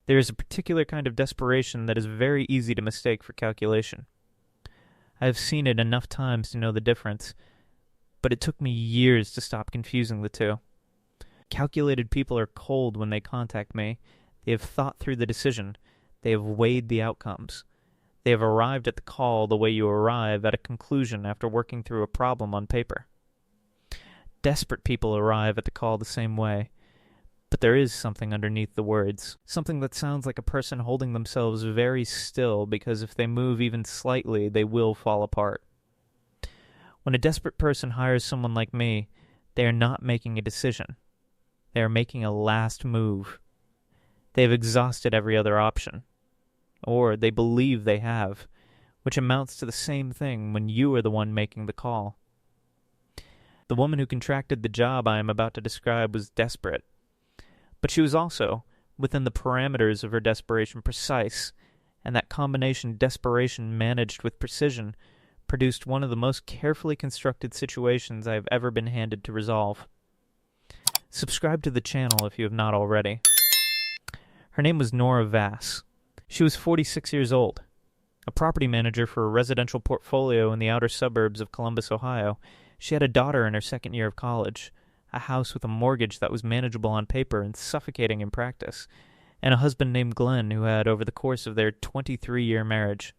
There is a particular kind of desperation that is very easy to mistake for calculation. I have seen it enough times to know the difference, but it took me years to stop confusing the two. Calculated people are cold when they contact me. They have thought through the decision. They have weighed the outcomes. They have arrived at the call the way you arrive at a conclusion after working through a problem on paper. Desperate people arrive at the call the same way, but there is something underneath the words, something that sounds like a person holding themselves very still because if they move even slightly, they will fall apart. When a desperate person hires someone like me, they are not making a decision. They are making a last move. They have exhausted every other option. Or they believe they have, which amounts to the same thing when you are the one making the call. The woman who contracted the job I am about to describe was desperate. But she was also, within the parameters of her desperation, precise, and that combination desperation managed with precision produced one of the most carefully constructed situations I have ever been handed to resolve. Subscribe to the channel if you have not already. Her name was Nora Vass. She was 46 years old, a property manager for a residential portfolio in the outer suburbs of Columbus, Ohio. She had a daughter in her second year of college, a house with a mortgage that was manageable on paper and suffocating in practice, and a husband named Glenn who had, over the course of their 23-year marriage,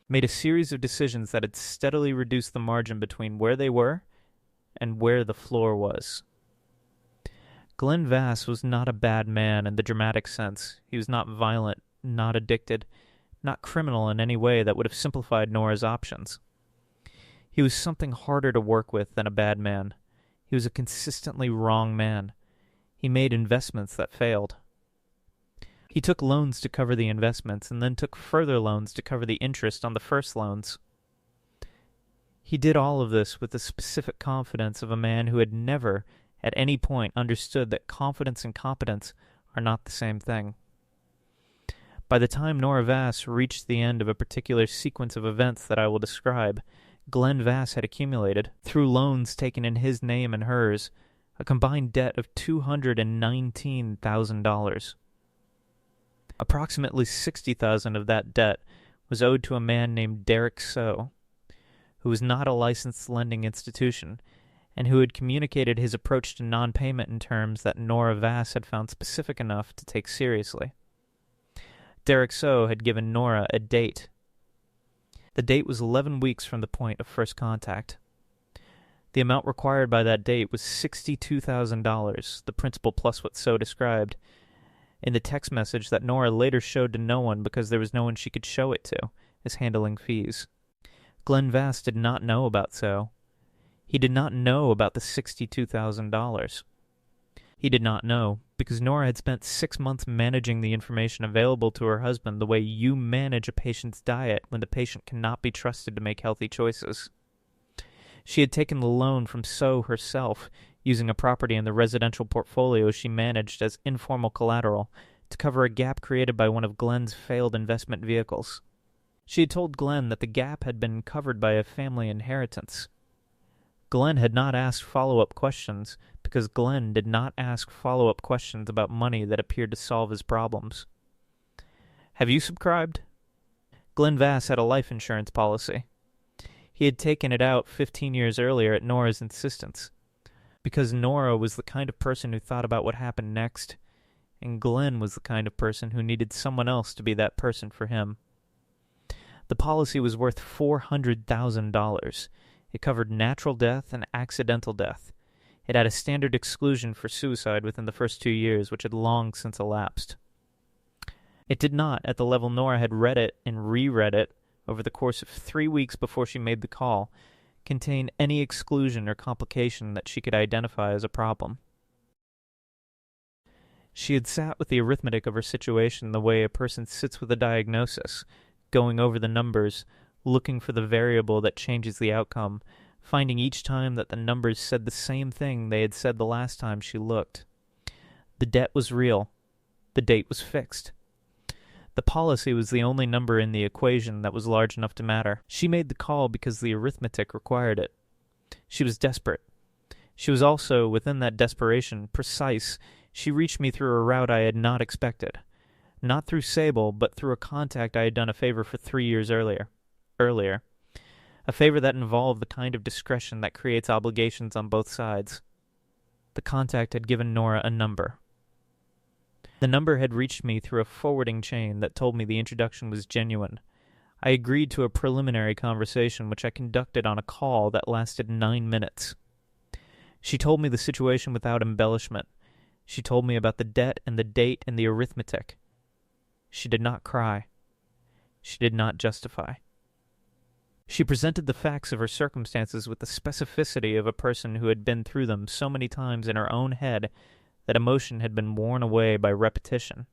made a series of decisions that had steadily reduced the margin between where they were and where the floor was. Glenn Vass was not a bad man in the dramatic sense. He was not violent, not addicted, not criminal in any way that would have simplified Nora's options. He was something harder to work with than a bad man. He was a consistently wrong man. He made investments that failed. He took loans to cover the investments and then took further loans to cover the interest on the first loans. He did all of this with the specific confidence of a man who had never, at any point, understood that confidence and competence are not the same thing. By the time Nora Vass reached the end of a particular sequence of events that I will describe, Glenn Vass had accumulated, through loans taken in his name and hers, a combined debt of $219,000. Approximately $60,000 of that debt was owed to a man named Derek So, who was not a licensed lending institution, and who had communicated his approach to non-payment in terms that Nora Vass had found specific enough to take seriously. Derek So had given Nora a date. The date was 11 weeks from the point of first contact. The amount required by that date was $62,000, the principal plus what So described, in the text message that Nora later showed to no one because there was no one she could show it to, as handling fees. Glenn Vass did not know about So. He did not know about the $62,000. He did not know because Nora had spent 6 months managing the information available to her husband the way you manage a patient's diet when the patient cannot be trusted to make healthy choices. She had taken the loan from So herself, using a property in the residential portfolio she managed as informal collateral to cover a gap created by one of Glenn's failed investment vehicles. She had told Glenn that the gap had been covered by a family inheritance. Glenn had not asked follow-up questions because Glenn did not ask follow-up questions about money that appeared to solve his problems. Have you subscribed? Glenn Vass had a life insurance policy. He had taken it out 15 years earlier at Nora's insistence, because Nora was the kind of person who thought about what happened next, and Glenn was the kind of person who needed someone else to be that person for him. The policy was worth $400,000. It covered natural death and accidental death. It had a standard exclusion for suicide within the first 2 years, which had long since elapsed. It did not, at the level Nora had read it and reread it over the course of 3 weeks before she made the call, contain any exclusion or complication that she could identify as a problem. She had sat with the arithmetic of her situation the way a person sits with a diagnosis, going over the numbers, looking for the variable that changes the outcome, finding each time that the numbers said the same thing they had said the last time she looked. The debt was real. The date was fixed. The policy was the only number in the equation that was large enough to matter. She made the call because the arithmetic required it. She was desperate. She was also, within that desperation, precise. She reached me through a route I had not expected. Not through Sable, but through a contact I had done a favor for 3 years earlier. A favor that involved the kind of discretion that creates obligations on both sides. The contact had given Nora a number. The number had reached me through a forwarding chain that told me the introduction was genuine. I agreed to a preliminary conversation which I conducted on a call that lasted 9 minutes. She told me the situation without embellishment. She told me about the debt and the date and the arithmetic. She did not cry. She did not justify. She presented the facts of her circumstances with the specificity of a person who had been through them so many times in her own head that emotion had been worn away by repetition,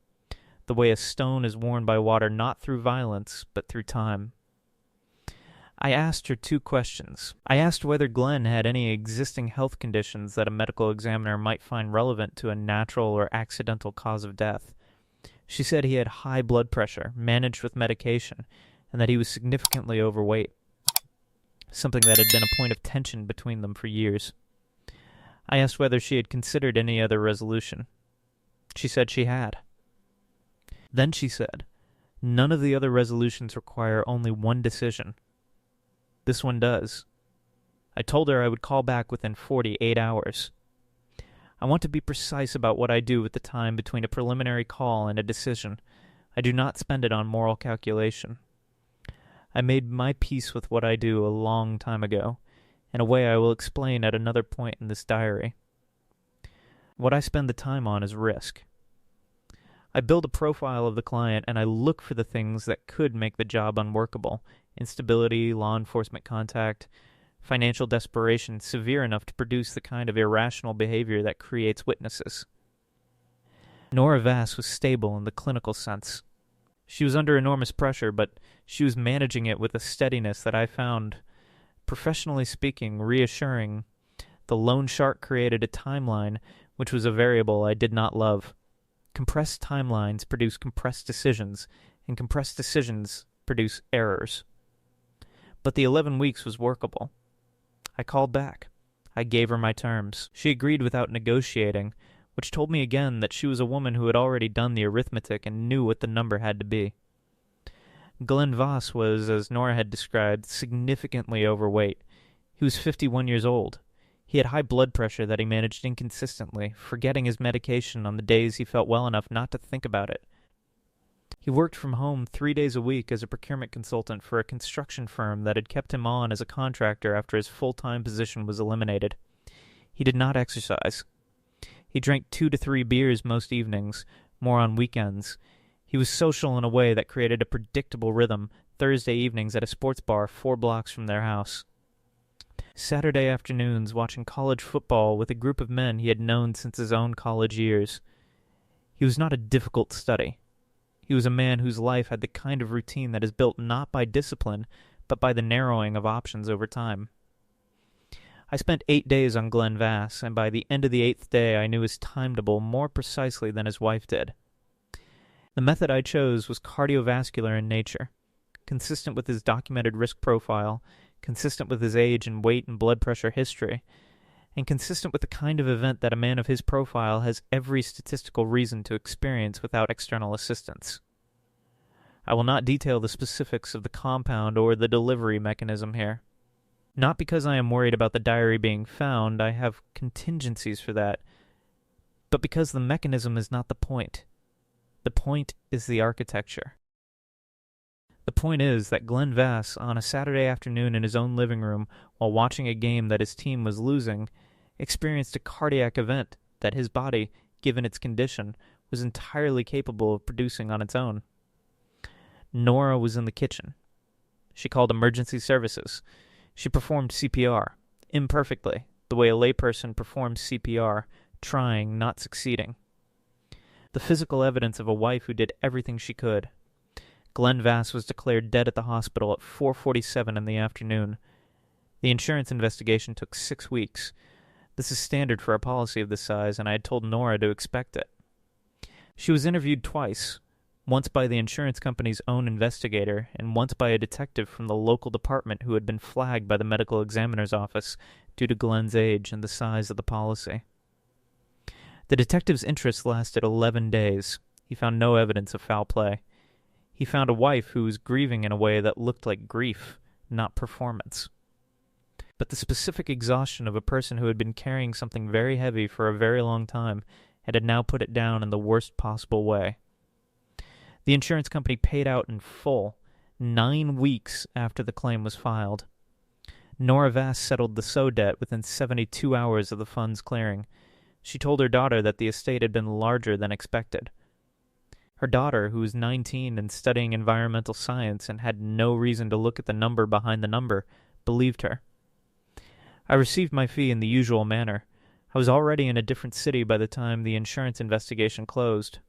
the way a stone is worn by water not through violence, but through time. I asked her 2 questions. I asked whether Glenn had any existing health conditions that a medical examiner might find relevant to a natural or accidental cause of death. She said he had high blood pressure, managed with medication, and that he was significantly overweight, something that had been a point of tension between them for years. I asked whether she had considered any other resolution. She said she had. Then she said, none of the other resolutions require only one decision. This one does. I told her I would call back within 48 hours. I want to be precise about what I do with the time between a preliminary call and a decision. I do not spend it on moral calculation. I made my peace with what I do a long time ago, in a way I will explain at another point in this diary. What I spend the time on is risk. I build a profile of the client and I look for the things that could make the job unworkable: instability, law enforcement contact, financial desperation severe enough to produce the kind of irrational behavior that creates witnesses. Nora Vass was stable in the clinical sense. She was under enormous pressure, but she was managing it with a steadiness that I found, professionally speaking, reassuring. The loan shark created a timeline which was a variable I did not love. Compressed timelines produce compressed decisions, and compressed decisions produce errors. But the 11 weeks was workable. I called back. I gave her my terms. She agreed without negotiating, which told me again that she was a woman who had already done the arithmetic and knew what the number had to be. Glenn Voss was, as Nora had described, significantly overweight. He was 51 years old. He had high blood pressure that he managed inconsistently, forgetting his medication on the days he felt well enough not to think about it. He worked from home 3 days a week as a procurement consultant for a construction firm that had kept him on as a contractor after his full-time position was eliminated. He did not exercise. He drank 2 to 3 beers most evenings, more on weekends. He was social in a way that created a predictable rhythm, Thursday evenings at a sports bar 4 blocks from their house. Saturday afternoons watching college football with a group of men he had known since his own college years. He was not a difficult study. He was a man whose life had the kind of routine that is built not by discipline, but by the narrowing of options over time. I spent 8 days on Glenn Vass, and by the end of the 8th day I knew his timetable more precisely than his wife did. The method I chose was cardiovascular in nature, consistent with his documented risk profile, consistent with his age and weight and blood pressure history, and consistent with the kind of event that a man of his profile has every statistical reason to experience without external assistance. I will not detail the specifics of the compound or the delivery mechanism here. Not because I am worried about the diary being found, I have contingencies for that, but because the mechanism is not the point. The point is the architecture. The point is that Glenn Vass, on a Saturday afternoon in his own living room while watching a game that his team was losing, experienced a cardiac event that his body, given its condition, was entirely capable of producing on its own. Nora was in the kitchen. She called emergency services. She performed CPR, imperfectly, the way a layperson performs CPR, trying, not succeeding. The physical evidence of a wife who did everything she could. Glenn Vass was declared dead at the hospital at 4:47 in the afternoon. The insurance investigation took 6 weeks. This is standard for a policy of this size, and I had told Nora to expect it. She was interviewed twice, once by the insurance company's own investigator, and once by a detective from the local department who had been flagged by the medical examiner's office due to Glenn's age and the size of the policy. The detective's interest lasted 11 days. He found no evidence of foul play. He found a wife who was grieving in a way that looked like grief, not performance. But the specific exhaustion of a person who had been carrying something very heavy for a very long time and had now put it down in the worst possible way. The insurance company paid out in full 9 weeks after the claim was filed. Nora Vass settled the SO debt within 72 hours of the funds clearing. She told her daughter that the estate had been larger than expected. Her daughter, who was 19 and studying environmental science and had no reason to look at the number behind the number, believed her. I received my fee in the usual manner. I was already in a different city by the time the insurance investigation closed.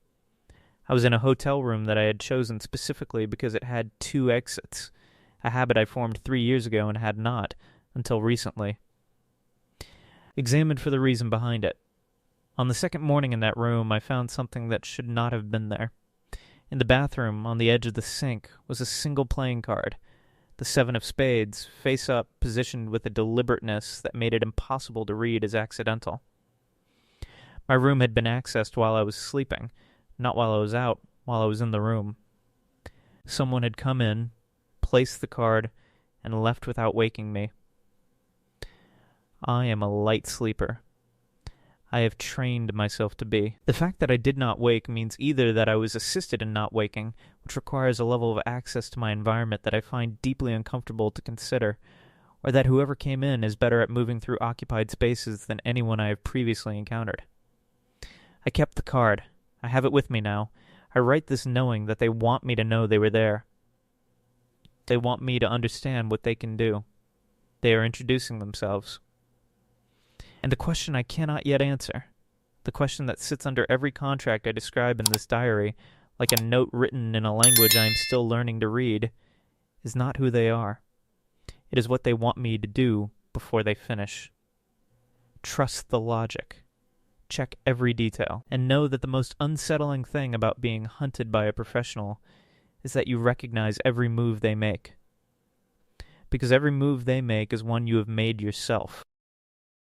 I was in a hotel room that I had chosen specifically because it had 2 exits, a habit I formed 3 years ago and had not, until recently. Examined for the reason behind it. On the second morning in that room, I found something that should not have been there. In the bathroom, on the edge of the sink, was a single playing card, the 7 of spades, face up, positioned with a deliberateness that made it impossible to read as accidental. My room had been accessed while I was sleeping, not while I was out, while I was in the room. Someone had come in, placed the card, and left without waking me. I am a light sleeper. I have trained myself to be. The fact that I did not wake means either that I was assisted in not waking, which requires a level of access to my environment that I find deeply uncomfortable to consider, or that whoever came in is better at moving through occupied spaces than anyone I have previously encountered. I kept the card. I have it with me now. I write this knowing that they want me to know they were there. They want me to understand what they can do. They are introducing themselves. And the question I cannot yet answer, the question that sits under every contract I describe in this diary, like a note written in a language I am still learning to read, is not who they are. It is what they want me to do before they finish. Trust the logic. Check every detail, and know that the most unsettling thing about being hunted by a professional is that you recognize every move they make. Because every move they make is one you have made yourself.